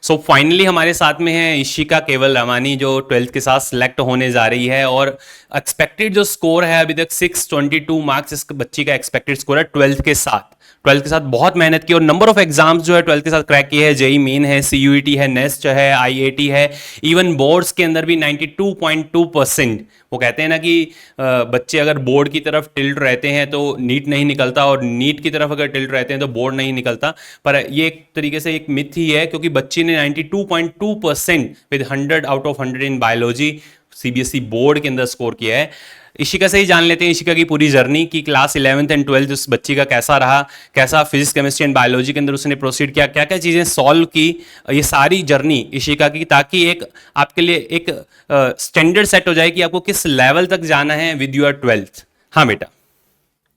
So finally हमारे साथ में है इशिका केवल रमानी जो 12th के साथ सिलेक्ट होने जा रही है और एक्सपेक्टेड जो स्कोर है अभी तक 622 मार्क्स इस बच्ची का एक्सपेक्टेड स्कोर है 12th के साथ बहुत मेहनत की और नंबर ऑफ एग्जाम्स जो है 12th के साथ क्रैक किए हैं। जेई मेन है, सीयूईटी है, नेस्ट है, आईआईटी है, इवन बोर्ड्स के अंदर भी 92.2%। वो कहते हैं ना कि बच्चे अगर बोर्ड की तरफ टिल्ट रहते हैं तो नीट नहीं निकलता और नीट की तरफ अगर टिल्ट रहते हैं तो बोर्ड नहीं निकलता। पर ये एक तरीके से एक मिथ ही है क्योंकि बच्ची ने 92.2% with 100 out of 100 in biology CBSE board के अंदर स्कोर किया है। इशिका से ही जान लेते हैं इशिका की पूरी जर्नी की क्लास 11th एंड 12th उस बच्ची का कैसा रहा, कैसा फिजिक्स केमिस्ट्री एंड बायोलॉजी के अंदर उसने प्रोसीड किया, क्या क्या चीज़ें सॉल्व की, ये सारी जर्नी इशिका की, ताकि एक आपके लिए एक स्टैंडर्ड सेट हो जाए कि आपको किस लेवल तक जाना है विद योर 12th। हाँ बेटा।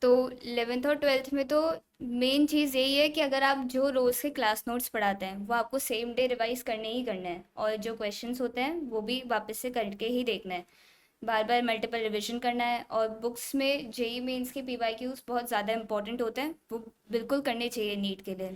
तो 11th और 12th में तो मेन चीज़ यही है कि अगर आप जो रोज़ के क्लास नोट्स पढ़ाते हैं वो आपको सेम डे रिवाइज करने ही करना है, और जो क्वेश्चंस होते हैं वो भी वापस से करके ही देखना है, बार बार मल्टीपल रिवीजन करना है। और बुक्स में जेई मेंस के पीवाईक्यूज बहुत ज़्यादा इंपॉर्टेंट होते हैं, वो बिल्कुल करने चाहिए नीट के लिए।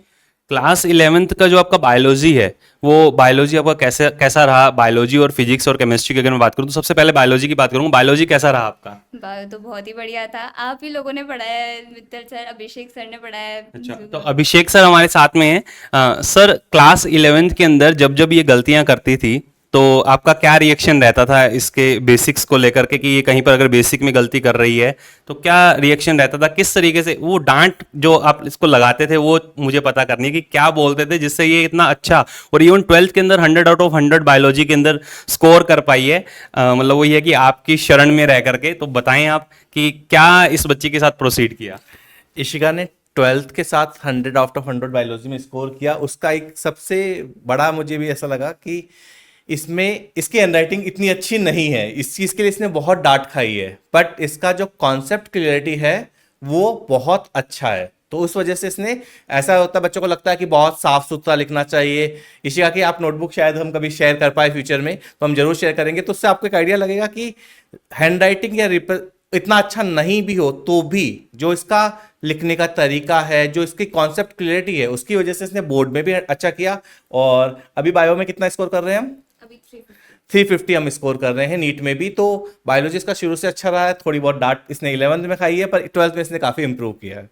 क्लास 11th का जो आपका बायोलॉजी है वो बायोलॉजी आपका कैसा रहा? बायोलॉजी और फिजिक्स और केमिस्ट्री की अगर मैं बात करूँ तो सबसे पहले बायोलॉजी की बात करूँगा। बायोलॉजी कैसा रहा आपका? तो बहुत ही बढ़िया था, आप ही लोगों ने पढ़ाया है, मित्तल सर, अभिषेक सर ने पढ़ाया है। अच्छा, तो अभिषेक सर हमारे साथ में हैं। सर क्लास 11th के अंदर जब जब ये गलतियां करती थी तो आपका क्या रिएक्शन रहता था इसके बेसिक्स को लेकर के कि ये कहीं पर अगर बेसिक में गलती कर रही है तो क्या रिएक्शन रहता था? किस तरीके से वो डांट जो आप इसको लगाते थे वो मुझे पता करनी है कि क्या बोलते थे जिससे ये इतना अच्छा और इवन 12th के अंदर 100 आउट ऑफ 100 बायोलॉजी के अंदर स्कोर कर पाई है। मतलब वही है कि आपकी शरण में रह करके। तो बताएं आप कि क्या इस बच्ची के साथ प्रोसीड किया। इशिका ने 12th के साथ 100 आउट ऑफ 100 बायोलॉजी में स्कोर किया। उसका एक सबसे बड़ा मुझे भी ऐसा लगा कि इसमें इसकी हैंडराइटिंग इतनी अच्छी नहीं है, इस चीज़ के लिए इसने बहुत डांट खाई है, बट इसका जो कॉन्सेप्ट क्लियरिटी है वो बहुत अच्छा है। तो उस वजह से इसने, ऐसा होता है बच्चों को लगता है कि बहुत साफ सुथरा लिखना चाहिए। इशिका की आप नोटबुक शायद हम कभी शेयर कर पाए फ्यूचर में, तो हम जरूर शेयर करेंगे, तो उससे आपको एक आइडिया लगेगा कि हैंडराइटिंग या इतना अच्छा नहीं भी हो तो भी जो इसका लिखने का तरीका है, जो इसकी कॉन्सेप्ट क्लियरिटी है, उसकी वजह से इसने बोर्ड में भी अच्छा किया। और अभी बायो में कितना स्कोर कर रहे हैं हम? अभी 350 हम स्कोर कर रहे हैं नीट में भी। तो बायोलॉजी इसका शुरू से अच्छा रहा है। थोड़ी बहुत डांट इसने 11th में खाई है, पर 12th में इसने काफ़ी इंप्रूव किया है।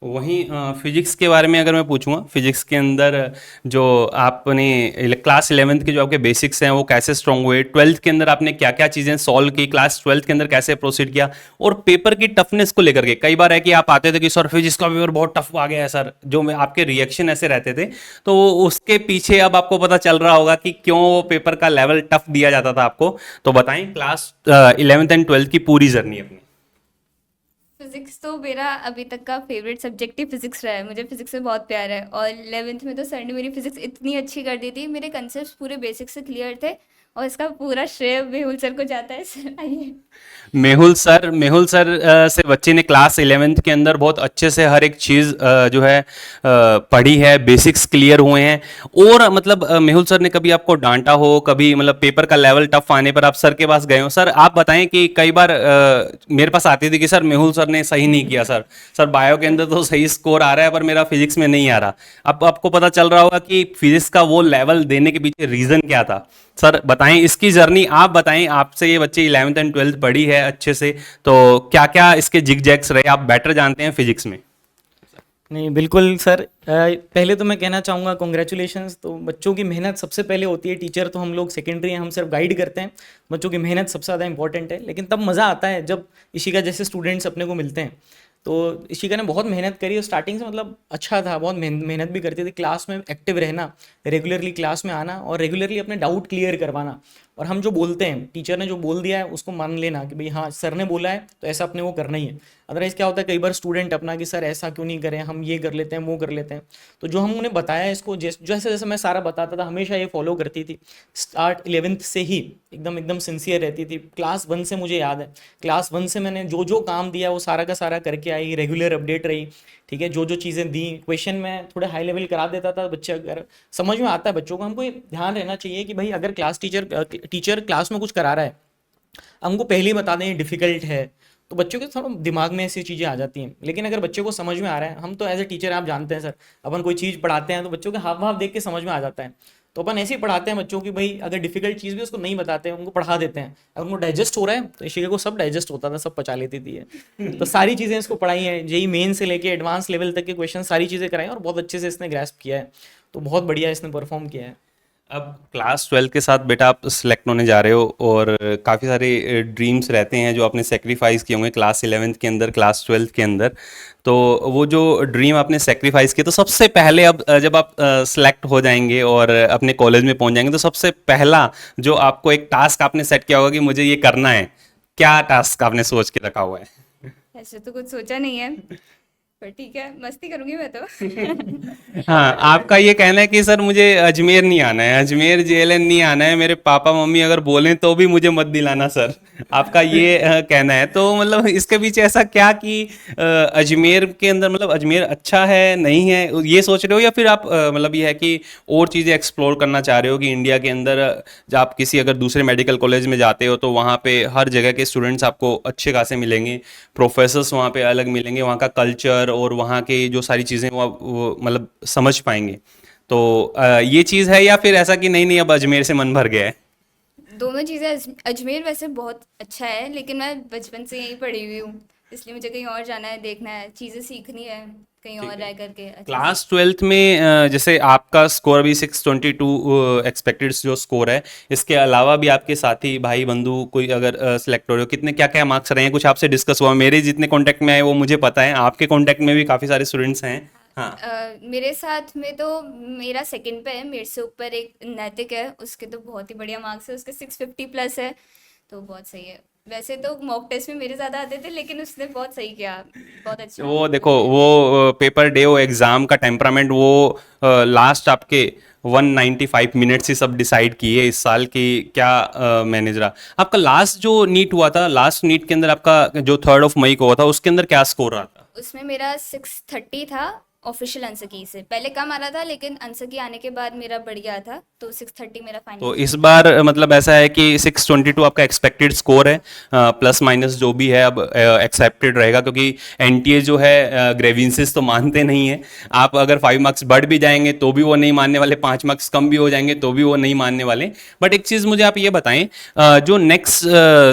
वहीं फिजिक्स के बारे में अगर मैं पूछूंगा, फिजिक्स के अंदर जो आपने क्लास 11th के जो आपके बेसिक्स हैं वो कैसे स्ट्रांग हुए, 12th के अंदर आपने क्या क्या चीज़ें सॉल्व की, क्लास 12th के अंदर कैसे प्रोसीड किया, और पेपर की टफनेस को लेकर के कई बार है कि आप आते थे कि सर फिजिक्स का पेपर बहुत टफ आ गया है सर, जो में आपके रिएक्शन ऐसे रहते थे, तो उसके पीछे अब आपको पता चल रहा होगा कि क्यों वो पेपर का लेवल टफ दिया जाता था आपको। तो बताएं क्लास 11th एंड 12th की पूरी जर्नी अपनी। फिजिक्स तो मेरा अभी तक का फेवरेट सब्जेक्ट ही फिजिक्स रहा है, मुझे फिजिक्स से बहुत प्यार है। और 11th में तो सर ने मेरी फिजिक्स इतनी अच्छी कर दी थी, मेरे कंसेप्ट पूरे बेसिक से क्लियर थे, और इसका पूरा श्रेय मेहुल सर को जाता है। सर आइए। मेहुल सर से बच्चे ने क्लास 11th के अंदर बहुत अच्छे से हर एक चीज़ जो है पढ़ी है, बेसिक्स क्लियर हुए हैं। और मतलब मेहुल सर ने कभी आपको डांटा हो, कभी मतलब पेपर का लेवल टफ आने पर आप सर के पास गए हो? सर आप बताएं कि कई बार मेरे पास आती थी कि सर मेहुल सर ने सही नहीं किया, सर बायो के अंदर तो सही स्कोर आ रहा है पर मेरा फिजिक्स में नहीं आ रहा। अब आपको पता चल रहा होगा कि फिजिक्स का वो लेवल देने के पीछे रीज़न क्या था। सर बताएं इसकी जर्नी, आप बताएं, आपसे ये बच्चे 11th एंड 12th पढ़ी है अच्छे से, तो क्या क्या इसके जिग जैक्स रहे, आप बेटर जानते हैं फिजिक्स में। नहीं बिल्कुल सर, पहले तो मैं कहना चाहूँगा कॉन्ग्रेचुलेशंस। तो बच्चों की मेहनत सबसे पहले होती है, टीचर तो हम लोग सेकेंडरी हैं, हम सिर्फ गाइड करते हैं। बच्चों की मेहनत सबसे ज़्यादा इंपॉर्टेंट है, लेकिन तब मज़ा आता है जब इशिका जैसे स्टूडेंट्स अपने को मिलते हैं। तो इशिका ने बहुत मेहनत करी और स्टार्टिंग से मतलब अच्छा था, बहुत मेहनत भी करती थी। क्लास में एक्टिव रहना, रेगुलरली क्लास में आना और रेगुलरली अपने डाउट क्लियर करवाना। और हम जो बोलते हैं, टीचर ने जो बोल दिया है उसको मान लेना कि भाई हाँ सर ने बोला है तो ऐसा अपने वो करना ही है। अदरवाइज क्या होता है, कई बार स्टूडेंट अपना कि सर ऐसा क्यों नहीं करें, हम ये कर लेते हैं वो कर लेते हैं। तो जो हम उन्हें बताया इसको, जैसे जैसे मैं सारा बताता था, हमेशा ये फॉलो करती थी। स्टार्ट 11th से ही एकदम एकदम सिंसियर रहती थी। क्लास 1 से मुझे याद है, क्लास 1 से मैंने जो जो काम दिया वो सारा का सारा करके आई, रेगुलर अपडेट रही। ठीक है, जो जो चीज़ें दी, क्वेश्चन में थोड़े हाई लेवल करा देता था, बच्चे अगर समझ में आता है बच्चों को। हमको ये ध्यान रहना चाहिए कि भाई अगर टीचर क्लास में कुछ करा रहा है, हमको पहले ही बता दें डिफिकल्ट है, तो बच्चों के थोड़ा दिमाग में ऐसी चीज़ें आ जाती हैं। लेकिन अगर बच्चे को समझ में आ रहा है, हम तो एज ए टीचर आप जानते हैं सर, अपन कोई चीज़ पढ़ाते हैं तो बच्चों के हाव भाव देख के समझ में आ जाता है। तो अपन ऐसे ही पढ़ाते हैं बच्चों की, भाई अगर डिफिकल्ट चीज़ भी उसको नहीं बताते हैं, उनको पढ़ा देते हैं, अगर उनको डाइजेस्ट हो रहा है तो इशिका को सब डाइजेस्ट होता था, सब पचा लेती थी ये। तो सारी चीज़ें इसको पढ़ाई हैं, जेई मेन से लेके एडवांस लेवल तक के क्वेश्चन सारी चीज़ें कराई और बहुत अच्छे से इसने ग्रैस्प किया है, तो बहुत बढ़िया इसने परफॉर्म किया है। अब क्लास 12 के साथ बेटा आप सिलेक्ट होने जा रहे हो और काफ़ी सारे ड्रीम्स रहते हैं जो आपने सेक्रीफाइस किए होंगे क्लास 11th के अंदर, क्लास 12 के अंदर। तो वो जो ड्रीम आपने सेक्रीफाइस किए, तो सबसे पहले अब जब आप सिलेक्ट हो जाएंगे और अपने कॉलेज में पहुंच जाएंगे, तो सबसे पहला जो आपको एक टास्क आपने सेट किया होगा कि मुझे ये करना है, क्या टास्क आपने सोच के रखा हुआ है? ऐसे तो कुछ सोचा नहीं है, पर ठीक है, मस्ती करूंगी मैं तो। हाँ, आपका ये कहना है कि सर मुझे अजमेर नहीं आना है, अजमेर जेएलएन नहीं आना है, मेरे पापा मम्मी अगर बोलें तो भी मुझे मत दिलाना सर, आपका ये कहना है। तो मतलब इसके पीछे ऐसा क्या कि अजमेर के अंदर, मतलब अजमेर अच्छा है नहीं है ये सोच रहे हो, या फिर आप मतलब ये है कि और चीज़ें एक्सप्लोर करना चाह रहे हो कि इंडिया के अंदर जब आप किसी अगर दूसरे मेडिकल कॉलेज में जाते हो तो वहाँ पे हर जगह के स्टूडेंट्स आपको अच्छे खासे मिलेंगे, प्रोफेसर्स वहाँ पे अलग मिलेंगे, वहाँ का कल्चर और वहाँ के जो सारी चीज़ें वो मतलब समझ पाएंगे। तो ये चीज़ है, या फिर ऐसा कि नहीं नहीं अब अजमेर से मन भर गया है? दोनों चीज़ें। अजमेर वैसे बहुत अच्छा है, लेकिन मैं बचपन से यहीं पढ़ी हुई हूँ, इसलिए मुझे कहीं और जाना है, देखना है, चीज़ें सीखनी है कहीं और रह करके अच्छे से। क्लास 12th में जैसे आपका स्कोर अभी 622 एक्सपेक्टेड जो स्कोर है, इसके अलावा भी आपके साथी भाई बंधु कोई अगर सेलेक्ट हो रहे हो, कितने क्या क्या मार्क्स रहे हैं, कुछ आपसे डिस्कस हुआ? मेरे जितने कांटेक्ट में आए वो मुझे पता है, आपके कांटेक्ट में भी काफ़ी सारे स्टूडेंट्स हैं। हाँ, मेरे साथ में तो मेरा सेकंड पे है, मेरे से ऊपर एक नैतिक है, उसके तो बहुत ही बढ़िया मार्क्स है, उसके 650 प्लस है, तो बहुत सही है। वैसे तो मॉक टेस्ट में मेरे ज़्यादा आते थे, लेकिन उसने बहुत सही किया, बहुत अच्छा वो देखो किया। वो पेपर डे, वो एग्ज़ाम का टेम्परामेंट, वो लास्ट आपके 195 मिनट्स ही सब डिसाइड किए इस साल की क्या मैनेज रहा। आपका लास्ट जो नीट हुआ था, लास्ट नीट के अंदर आपका जो 3 मई को हुआ था, उसके अंदर क्या स्कोर रहा था? उसमें मेरा 630 था, ऑफिशियल आंसर की से पहले कम आ रहा था, लेकिन आंसर की आने के बाद मेरा बढ़ गया था, तो 630 मेरा फाइनल। तो इस बार मतलब ऐसा है कि 622 आपका एक्सपेक्टेड स्कोर है, प्लस माइनस जो भी है अब एक्सेप्टेड रहेगा, क्योंकि एनटीए जो है ग्रेविंसेस तो मानते नहीं है। आप अगर 5 मार्क्स बढ़ भी जाएंगे तो भी वो नहीं मानने वाले, 5 मार्क्स कम भी हो जाएंगे तो भी वो नहीं मानने वाले। बट एक चीज़ मुझे आप ये बताएं, जो नेक्स्ट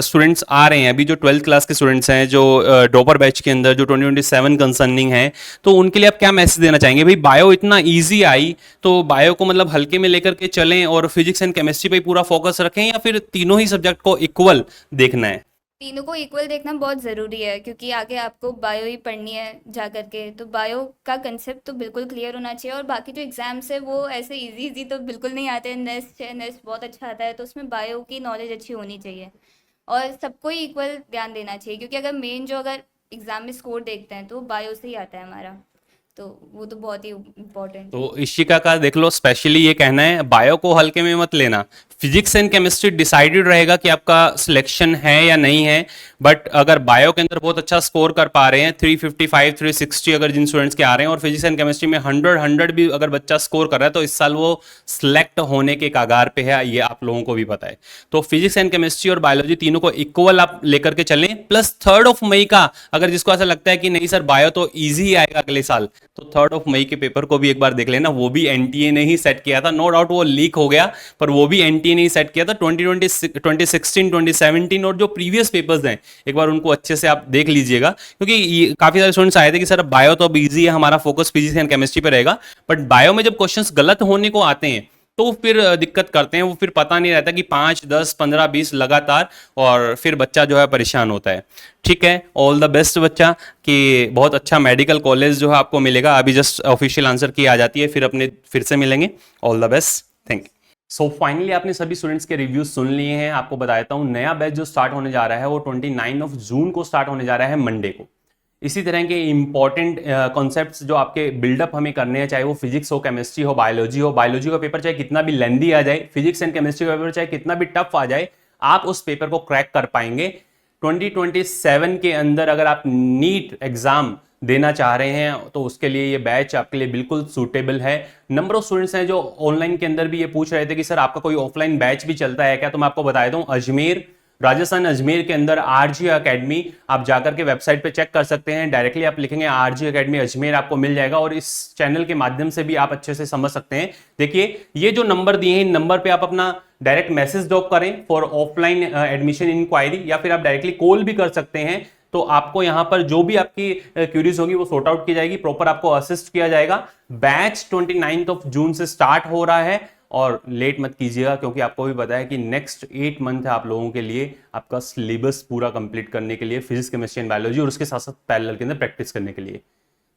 स्टूडेंट्स आ रहे हैं, अभी जो 12th क्लास के स्टूडेंट्स हैं, जो डॉपर बैच के अंदर जो 2027 कंसर्निंग है, तो उनके लिए आप क्या मैसेज देना चाहेंगे? भाई बायो इतना ईजी आई, तो बायो को मतलब हल्के में लेकर के चलें और फिजिक्स एंड केमिस्ट्री पे पूरा फोकस रखें, या फिर तीनों ही सब्जेक्ट को इक्वल देखना है? तीनों को इक्वल देखना बहुत ज़रूरी है, क्योंकि आगे आपको बायो ही पढ़नी है जा करके, तो बायो का कंसेप्ट तो बिल्कुल क्लियर होना चाहिए, और बाकी जो एग्ज़ाम्स है वो ऐसे इजी इजी तो बिल्कुल नहीं आते हैं। नेस्ट है, नेस्ट बहुत अच्छा आता है, तो उसमें बायो की नॉलेज अच्छी होनी चाहिए, और सबको ही इक्वल ध्यान देना चाहिए, क्योंकि अगर मेन जो अगर एग्ज़ाम में स्कोर देखते हैं तो बायो से ही आता है हमारा, तो वो तो बहुत ही इम्पोर्टेंट। तो इशिका का देख लो, स्पेशली ये कहना है बायो को हल्के में मत लेना, फिजिक्स एंड केमिस्ट्री डिसाइडेड रहेगा कि आपका सिलेक्शन है या नहीं है। बट अगर बायो के अंदर बहुत अच्छा स्कोर कर पा रहे हैं, 355 360 अगर जिन स्टूडेंट्स के आ रहे हैं, और फिजिक्स एंड केमिस्ट्री में 100 भी अगर बच्चा स्कोर कर रहा है, तो इस साल वो सिलेक्ट होने के कागार पे है, ये आप लोगों को भी पता है। तो फिजिक्स एंड केमिस्ट्री और बायोलॉजी तीनों को इक्वल आप लेकर के चलें, प्लस 3 मई का अगर जिसको ऐसा लगता है कि नहीं सर बायो तो ईजी आएगा अगले साल, तो 3 मई के पेपर को भी एक बार देख लेना, वो भी एनटीए ने ही सेट किया था। नो डाउट वो लीक हो गया, पर वो भी एनटीए ने ही सेट किया था। 2016 2017 और जो प्रीवियस पेपर्स हैं, एक बार उनको अच्छे से आप देख लीजिएगा, क्योंकि काफी सारे स्टूडेंट्स आए थे कि सर बायो तो अब ईजी है, हमारा फोकस फिजिक्स एंड केमिस्ट्री पे रहेगा, बट बायो में जब क्वेश्चंस गलत होने को आते हैं तो फिर दिक्कत करते हैं, वो फिर पता नहीं रहता कि 5 10 15 20 लगातार, और फिर बच्चा जो है परेशान होता है। ठीक है, ऑल द बेस्ट बच्चा, कि बहुत अच्छा मेडिकल कॉलेज जो है आपको मिलेगा। अभी जस्ट ऑफिशियल आंसर की आ जाती है, फिर से मिलेंगे। All the best, thank you. So finally आपने सभी स्टूडेंट्स के रिव्यूज सुन लिए हैं। आपको बताता हूँ, नया बैच जो स्टार्ट होने जा रहा है वो 29 जून को स्टार्ट होने जा रहा है, मंडे को। इसी तरह के इंपॉर्टेंट कॉन्सेप्ट्स जो आपके बिल्डअप हमें करने हैं, चाहे वो फिजिक्स हो, केमिस्ट्री हो, बायोलॉजी हो, बायोलॉजी का पेपर चाहे कितना भी लेंदी आ जाए, फिजिक्स एंड केमिस्ट्री का पेपर चाहे कितना भी टफ आ जाए, आप उस पेपर को क्रैक कर पाएंगे। 2027 के अंदर अगर आप नीट एग्जाम देना चाह रहे हैं तो उसके लिए ये बैच आपके लिए बिल्कुल सूटेबल है। नंबर ऑफ स्टूडेंट्स हैं जो ऑनलाइन के अंदर भी ये पूछ रहे थे कि सर आपका कोई ऑफलाइन बैच भी चलता है क्या, तो मैं आपको बता देता हूँ, अजमेर राजस्थान अजमेर के अंदर आरजी एकेडमी, आप जाकर के वेबसाइट पे चेक कर सकते हैं। डायरेक्टली आप लिखेंगे आरजी एकेडमी अजमेर, आपको मिल जाएगा और इस चैनल के माध्यम से भी आप अच्छे से समझ सकते हैं। देखिए ये जो नंबर दिए हैं, इन नंबर पे आप अपना डायरेक्ट मैसेज ड्रॉप करें फॉर ऑफलाइन एडमिशन इंक्वायरी, या फिर आप डायरेक्टली कॉल भी कर सकते हैं। तो आपको यहां पर जो भी आपकी क्यूरीज होगी वो सॉर्ट आउट की जाएगी, प्रॉपर आपको असिस्ट किया जाएगा। बैच 29 जून से स्टार्ट हो रहा है और लेट मत कीजिएगा, क्योंकि आपको भी पता है कि नेक्स्ट 8 मंथ है आप लोगों के लिए आपका सिलेबस पूरा कंप्लीट करने के लिए, फिजिक्स केमिस्ट्री एंड बायोलॉजी, और उसके साथ साथ पैरेलल के अंदर प्रैक्टिस करने के लिए।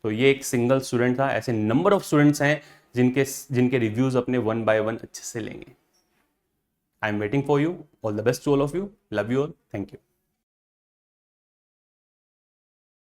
तो ये एक सिंगल स्टूडेंट था, ऐसे नंबर ऑफ स्टूडेंट्स हैं जिनके रिव्यूज अपने 1 by 1 अच्छे से लेंगे। I am waiting for you. All the best to all of you. Love you all. Thank you.